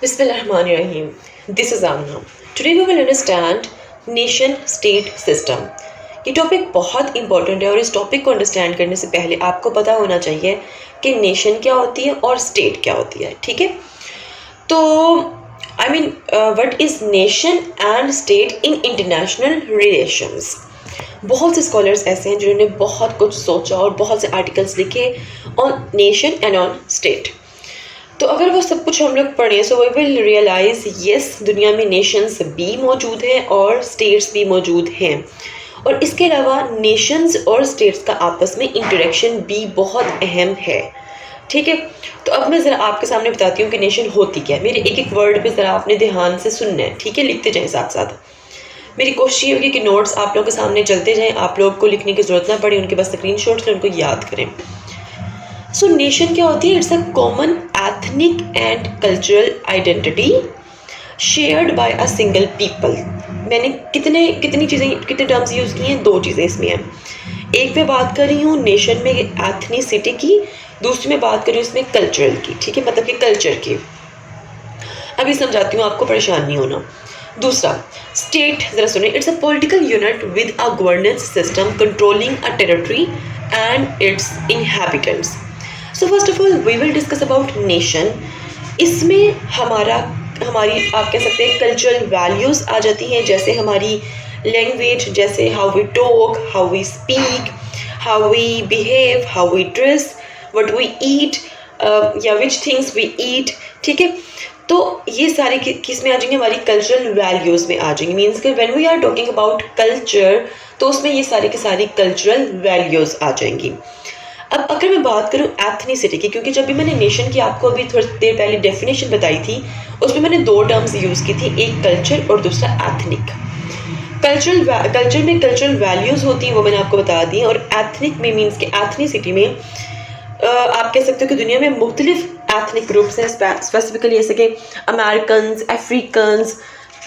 Bismillahirrahmanirrahim. This is Amna. Today we will understand nation state system. ये topic बहुत important है और इस टॉपिक को अंडरस्टैंड करने से पहले आपको पता होना चाहिए कि नेशन क्या होती है और स्टेट क्या होती है। ठीक है, तो what is nation and state in international relations. बहुत से स्कॉलर्स ऐसे हैं जिन्होंने बहुत कुछ सोचा और बहुत से आर्टिकल्स लिखे on nation and on state. तो अगर वो सब कुछ हम लोग पढ़ें so we will realise yes, दुनिया में नेशंस भी मौजूद हैं और स्टेट्स भी मौजूद हैं, और इसके अलावा नेशंस और स्टेट्स का आपस में इंटरेक्शन भी बहुत अहम है। ठीक है, तो अब मैं ज़रा आपके सामने बताती हूँ कि नेशन होती क्या है। मेरे एक एक वर्ड पे ज़रा आपने ध्यान से सुनना है, ठीक है, लिखते जाएं साथ साथ। मेरी कोशिश ये होगी कि नोट्स आप लोगों के सामने चलते जाएं, आप लोग को लिखने की ज़रूरत ना पड़े, उनके पास स्क्रीनशॉट्स लें, उनको याद करें। सो नेशन क्या होती है? It's a common ethnic and cultural identity shared by a single people. मैंने कितने टर्म्स यूज़ किए हैं? दो चीज़ें इसमें हैं। एक में बात कर रही हूँ नेशन में एथनिसिटी की, दूसरी में बात कर रही हूँ इसमें कल्चरल की। ठीक है, मतलब कि कल्चर की। अभी समझाती हूँ, आपको परेशान नहीं होना। दूसरा, स्टेट ज़रा सुनिए। It's a political unit with a governance system controlling a territory and its inhabitants. So first of all we will discuss about nation. इसमें हमारी आप कह सकते हैं कल्चरल वैल्यूज़ आ जाती हैं, जैसे हमारी लैंग्वेज, जैसे how we talk, how we speak, how we behave, how we dress, what we eat या विच थिंग्स वी ईट। ठीक है, तो ये सारे किस में आ जाएंगे? हमारी कल्चरल वैल्यूज़ में आ जाएंगे। मीन्स कि when we are talking about culture तो उसमें ये सारी की सारी कल्चरल वैल्यूज़ आ जाएंगी। अब अगर मैं बात करूँ एथनिसिटी की, क्योंकि जब भी मैंने नेशन की आपको अभी थोड़ी देर पहले डेफिनेशन बताई थी, उसमें मैंने दो टर्म्स यूज़ की थी, एक कल्चर और दूसरा एथनिक। कल्चर में कल्चरल वैल्यूज़ होती हैं, वो मैंने आपको बता दी, और एथनिक में मीन्स कि एथनिसिटी में आप कह सकते हो कि दुनिया में मुख्तलिफ एथनिक ग्रुप्स हैं, स्पेसिफिकली जैसे कि अमेरिकन्स, अफ्रीकन्स।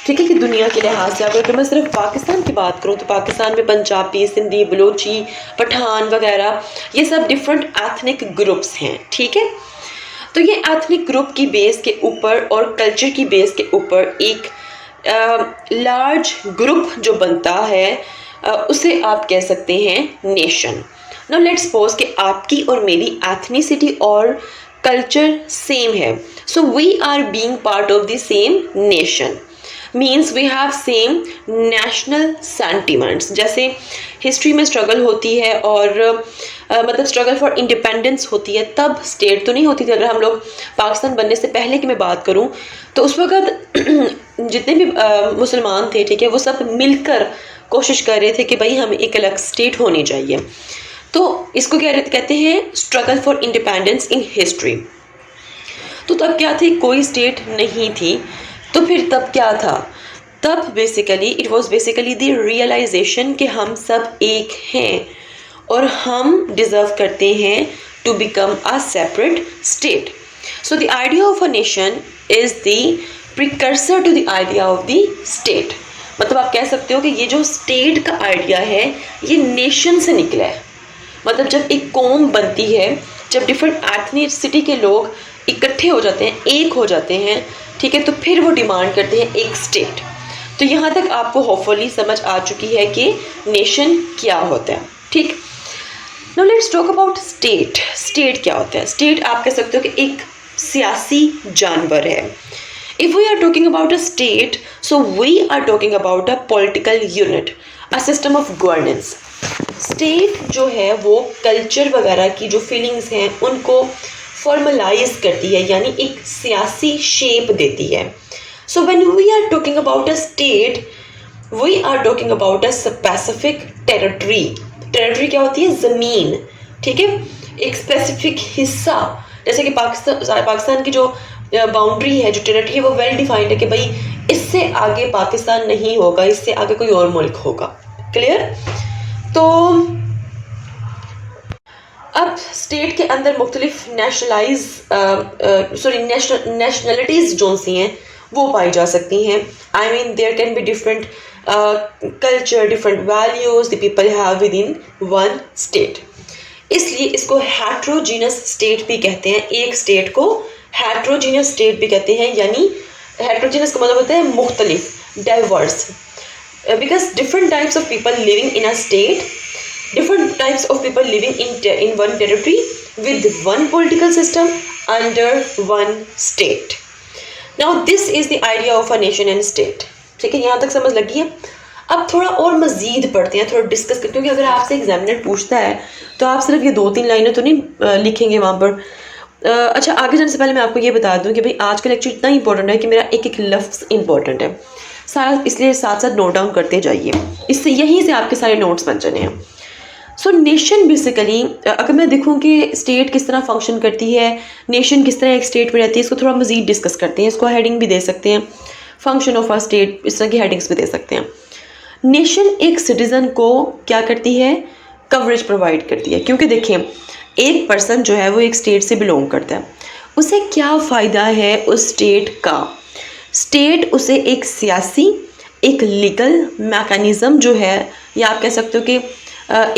ठीक है, कि दुनिया के लिहाज से अगर मैं सिर्फ पाकिस्तान की बात करूँ तो पाकिस्तान में पंजाबी, सिंधी, बलोची, पठान वगैरह ये सब डिफरेंट एथनिक ग्रुप्स हैं। ठीक है, तो ये एथनिक ग्रुप की बेस के ऊपर और कल्चर की बेस के ऊपर एक लार्ज ग्रुप जो बनता है उसे आप कह सकते हैं नेशन। नाउ लेट्स सपोज कि आपकी और मेरी एथनिसिटी और कल्चर सेम है, so we are being part of the same nation. Means we have same national sentiments. जैसे हिस्ट्री में स्ट्रगल होती है और मतलब स्ट्रगल फॉर इंडिपेंडेंस होती है, तब स्टेट तो नहीं होती थी। अगर हम लोग पाकिस्तान बनने से पहले की मैं बात करूं तो उस वक्त जितने भी मुसलमान थे, ठीक है, वो सब मिलकर कोशिश कर रहे थे कि भाई हमें एक अलग स्टेट होनी चाहिए। तो इसको क्या कहते हैं? Struggle for independence in history. तो तब क्या थी? कोई स्टेट नहीं थी। तो फिर तब क्या था? तब basically it was basically the realisation कि हम सब एक हैं और हम डिज़र्व करते हैं to become a separate state. So the idea of a nation is the precursor to the idea of the state. मतलब आप कह सकते हो कि ये जो स्टेट का आइडिया है ये नेशन से निकला है। मतलब जब एक कौम बनती है, जब डिफरेंट एथनिसिटी के लोग इकट्ठे हो जाते हैं, एक हो जाते हैं, ठीक है, तो फिर वो डिमांड करते हैं एक स्टेट। तो यहाँ तक आपको होपफुली समझ आ चुकी है कि नेशन क्या होता है। ठीक, now let's talk about state. State क्या होता है? स्टेट आप कह सकते हो कि एक सियासी जानवर है। If we are talking about a state so we are talking about a political unit, a system of governance. State जो है वो कल्चर वगैरह की जो फीलिंग्स हैं उनको फॉर्मलाइज करती है, यानी एक सियासी शेप देती है। So when we are talking about a state we are talking about a specific territory. Territory क्या होती है? ज़मीन। ठीक है, एक स्पेसिफिक हिस्सा। जैसे कि पाकिस्तान की जो बाउंड्री है, जो टेरिटरी है, वो वेल डिफाइंड है कि भाई इससे आगे पाकिस्तान नहीं होगा, इससे आगे कोई और मुल्क होगा। क्लियर? तो अब स्टेट के अंदर मुख्तलिफ नेशनलिटीज़ जो सी हैं वो पाई जा सकती हैं। I mean there can be different culture, different values the people have within one state. इसलिए इसको हेट्रोजीनस स्टेट भी कहते हैं। एक स्टेट को हेट्रोजीनियस स्टेट भी कहते हैं, यानी हेट्रोजीनियस का मतलब होता है मुख्तलिफ, diverse, because different types of people living in a state, different types of people living in one territory with one political system under one state. Now this is the idea of a nation and state. ठीक है, यहाँ तक समझ लगी है। अब थोड़ा और मजीद पढ़ते हैं, थोड़ा डिस्कस करते हैं, क्योंकि अगर आपसे एग्जामिनर पूछता है तो आप सिर्फ ये 2-3 लाइनें तो नहीं लिखेंगे वहाँ पर। अच्छा, आगे जाने से पहले मैं आपको ये बता दूं कि भाई आज का लेक्चर इतना इंपॉर्टेंट है कि मेरा एक एक लफ्ज़ इंपॉर्टेंट है सारा, इसलिए साथ साथ नोट डाउन करते जाइए, इससे यहीं से आपके सारे नोट्स बन जाने हैं। सो नेशन बेसिकली, अगर मैं देखूं कि स्टेट किस तरह फंक्शन करती है, नेशन किस तरह एक स्टेट में रहती है, इसको थोड़ा मजीद डिस्कस करते हैं। इसको हेडिंग भी दे सकते हैं, फंक्शन ऑफ अ स्टेट, इस तरह की हेडिंग्स भी दे सकते हैं। नेशन एक सिटीज़न को क्या करती है, कवरेज प्रोवाइड करती है, क्योंकि देखें एक पर्सन जो है वो एक स्टेट से बिलोंग करता है, उसे क्या फ़ायदा है उस स्टेट का। स्टेट उसे एक सियासी, एक लीगल मैकेनिज़्म जो है, या आप कह सकते हो कि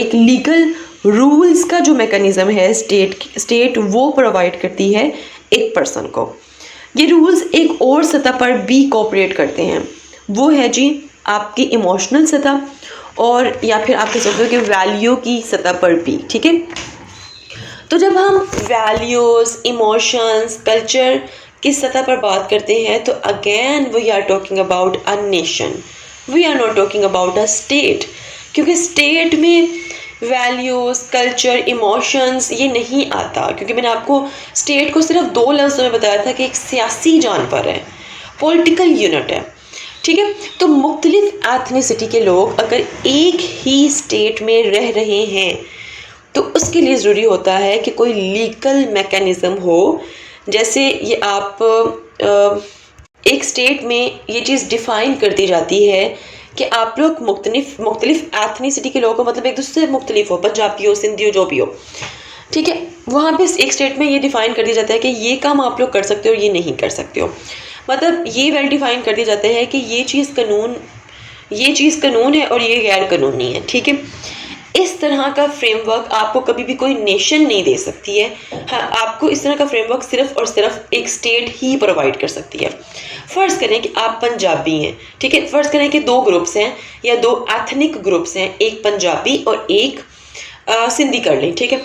एक लीगल रूल्स का जो मैकेनिज़्म है स्टेट वो प्रोवाइड करती है एक पर्सन को। ये रूल्स एक और सतह पर भी कोऑपरेट करते हैं, वो है जी आपकी इमोशनल सतह, और या फिर आप कह सकते हो कि वैल्यू की सतह पर भी। ठीक है, तो जब हम वैल्यूज़, इमोशंस, कल्चर की सतह पर बात करते हैं तो again we are talking about a nation, we are not talking about a state, क्योंकि स्टेट में वैल्यूज़, कल्चर, इमोशंस ये नहीं आता, क्योंकि मैंने आपको स्टेट को सिर्फ 2 लफ्ज़ों में बताया था कि एक सियासी जानवर है, पॉलिटिकल यूनिट है। ठीक है, तो मुख्तलिफ एथनिसिटी के लोग अगर एक ही स्टेट में रह रहे हैं तो उसके लिए ज़रूरी होता है कि कोई लीगल मैकेनिज़्म हो। जैसे ये आप एक स्टेट में ये चीज़ डिफ़ाइन कर दी जाती है कि आप लोग मुख्तलिफ एथनिसिटी के लोगों को, मतलब एक दूसरे से मुख्तलिफ हो, पंजाबी हो, सिंधी हो, जो भी हो, ठीक है, वहाँ पे एक स्टेट में ये डिफ़ाइन कर दिया जाता है कि ये काम आप लोग कर सकते हो और ये नहीं कर सकते हो। मतलब ये वेल डिफ़ाइन कर दिया जाता है कि ये चीज़ कानून है और ये गैर कानूनी है। ठीक है, इस तरह का फ्रेमवर्क आपको कभी भी कोई नेशन नहीं दे सकती है। हाँ, आपको इस तरह का फ्रेमवर्क सिर्फ और सिर्फ एक स्टेट ही प्रोवाइड कर सकती है। फ़र्ज़ करें कि आप पंजाबी हैं, ठीक है, फ़र्ज़ करें कि 2 ग्रुप्स हैं या 2 एथनिक ग्रुप्स हैं, एक पंजाबी और एक सिंधी कर लें। ठीक है,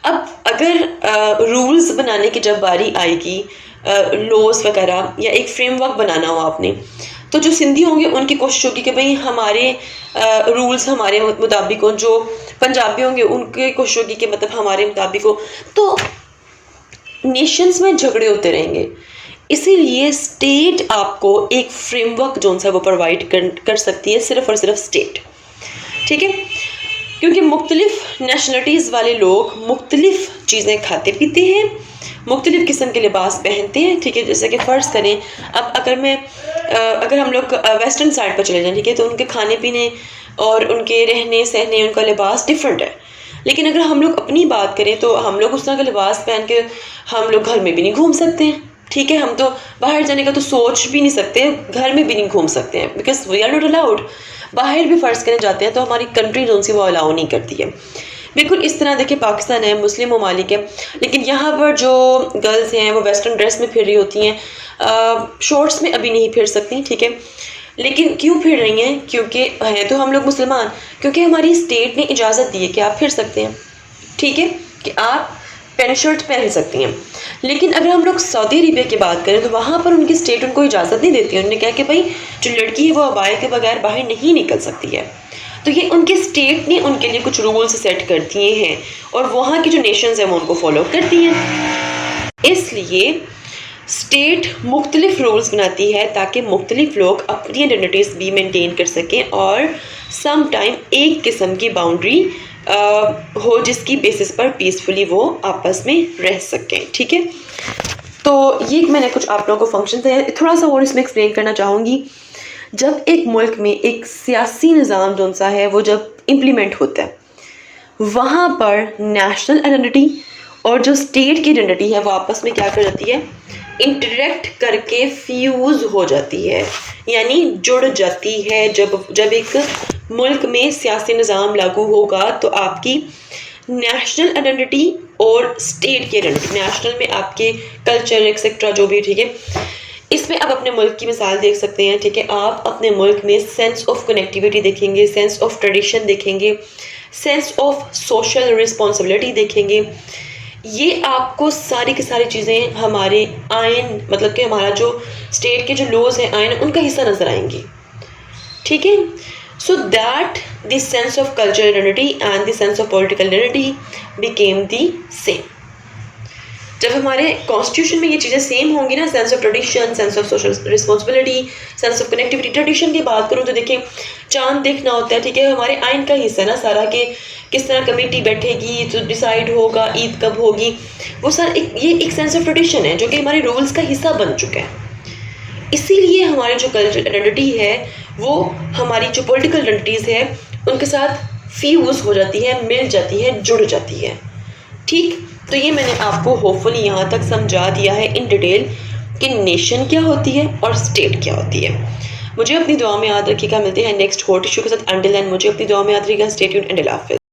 अब अगर रूल्स बनाने की जब बारी आएगी, लॉज वगैरह या एक फ्रेमवर्क बनाना हो आपने, तो जो सिंधी होंगे उनकी कोशिश होगी कि भाई हमारे रूल्स हमारे मुताबिक हो, जो पंजाबी होंगे उनकी कोशिश होगी कि मतलब हमारे मुताबिक हो। तो नेशंस में झगड़े होते रहेंगे, इसीलिए स्टेट आपको एक फ्रेमवर्क जो सा वो प्रोवाइड कर सकती है, सिर्फ और सिर्फ स्टेट। ठीक है, क्योंकि मुख्तलिफ नेशनलिटीज़ वाले लोग मुख्तलिफ चीज़ें खाते पीते हैं, मुख्तलिफ किस्म के लिबास पहनते हैं। ठीक है, जैसे कि फ़र्ज़ करें अब अगर हम लोग वेस्टर्न साइड पर चले जाएं, ठीक है, तो उनके खाने पीने और उनके रहने सहने, उनका लिबास डिफरेंट है। लेकिन अगर हम लोग अपनी बात करें तो हम लोग उस तरह का लिबास पहन के हम लोग घर में भी नहीं घूम सकते हैं। ठीक है, हम तो बाहर जाने का तो सोच भी नहीं सकते, घर में भी नहीं घूम सकते हैं, because we are not allowed. बाहर भी फ़र्ज़ करने जाते हैं तो हमारी कंट्री जो सी वो अलाउ नहीं करती है। बिल्कुल इस तरह देखिए, पाकिस्तान है, मुस्लिम ममालिक है, लेकिन यहाँ पर जो गर्ल्स हैं वो वेस्टर्न ड्रेस में फिर रही होती हैं, शॉर्ट्स में अभी नहीं फिर सकती। ठीक है, लेकिन क्यों फिर रही हैं? क्योंकि हैं तो हम लोग मुसलमान, क्योंकि हमारी स्टेट ने इजाज़त दी है कि आप फिर सकते हैं। ठीक है, कि आप पैंट शर्ट पहन सकती हैं। लेकिन अगर हम लोग सऊदी अरेबिया की बात करें तो वहाँ पर उनकी स्टेट उनको इजाज़त नहीं देती है। उन्होंने कहा कि भाई जो लड़की है वो अबाए के बगैर बाहर नहीं निकल सकती है। तो ये उनके स्टेट ने उनके लिए कुछ रूल्स सेट कर दिए हैं और वहाँ की जो नेशंस हैं वो उनको फॉलो करती हैं। इसलिए स्टेट मुख्तलिफ रूल्स बनाती है ताकि मुख्तलिफ लोग अपनी आइडेंटिटीज़ भी मेंटेन कर सकें और सम टाइम एक किस्म की बाउंड्री हो जिसकी बेसिस पर पीसफुली वो आपस में रह सकें। ठीक है, तो ये मैंने कुछ आप लोगों को फंक्शन है, थोड़ा सा और इसमें एक्सप्लेन करना चाहूँगी। जब एक मुल्क में एक सियासी निज़ाम जो सा है वो जब इम्प्लीमेंट होता है, वहाँ पर नेशनल आइडेंटिटी और जो स्टेट की आइडेंटिटी है वो आपस में क्या कर जाती है, इंटरेक्ट करके फ्यूज़ हो जाती है, यानी जुड़ जाती है। जब एक मुल्क में सियासी निज़ाम लागू होगा तो आपकी नेशनल आइडेंटिटी और स्टेट की आइडेंटिटी। नेशनल में आपके कल्चर एक्सेट्रा जो भी, ठीक है। इसमें आप अपने मुल्क की मिसाल देख सकते हैं, ठीक है। आप अपने मुल्क में सेंस ऑफ कनेक्टिविटी देखेंगे, सेंस ऑफ ट्रेडिशन देखेंगे, सेंस ऑफ सोशल रिस्पॉन्सिबिलिटी देखेंगे। ये आपको सारी की सारी चीज़ें हमारे आइन, मतलब कि हमारा जो स्टेट के जो लॉज हैं, आइन, उनका हिस्सा नज़र आएंगी, ठीक है। So that the sense of cultural identity and the sense of political identity became the same. जब हमारे कॉन्स्टिट्यूशन में ये चीज़ें सेम होंगी ना, sense of tradition, sense of social responsibility, sense of connectivity. Tradition की बात करूँ तो देखिए, चांद देखना होता है, ठीक है, हमारे आइन का हिस्सा है ना सारा, के किस तरह कमेटी बैठेगी, जो डिसाइड होगा ईद कब होगी, वो सारा ये एक सेंस ऑफ ट्रेडिशन है जो कि हमारे रूल्स का हिस्सा बन चुका है। इसीलिए हमारी जो कल्चरल आइडेंटिटी है वो हमारी जो पॉलिटिकल आइडेंटिटीज़ है उनके साथ फ्यूज हो जाती है, मिल जाती है, जुड़ जाती है, ठीक। तो ये मैंने आपको होपफुली यहाँ तक समझा दिया है इन डिटेल कि नेशन क्या होती है और स्टेट क्या होती है। मुझे अपनी दुआ में याद रखिएगा। मिलते हैं नेक्स्ट हॉट इशू के साथ। अंटिल देन मुझे अपनी दुआ में याद रखिएगा। स्टे ट्यून्ड एंड अल्लाह हाफिज़।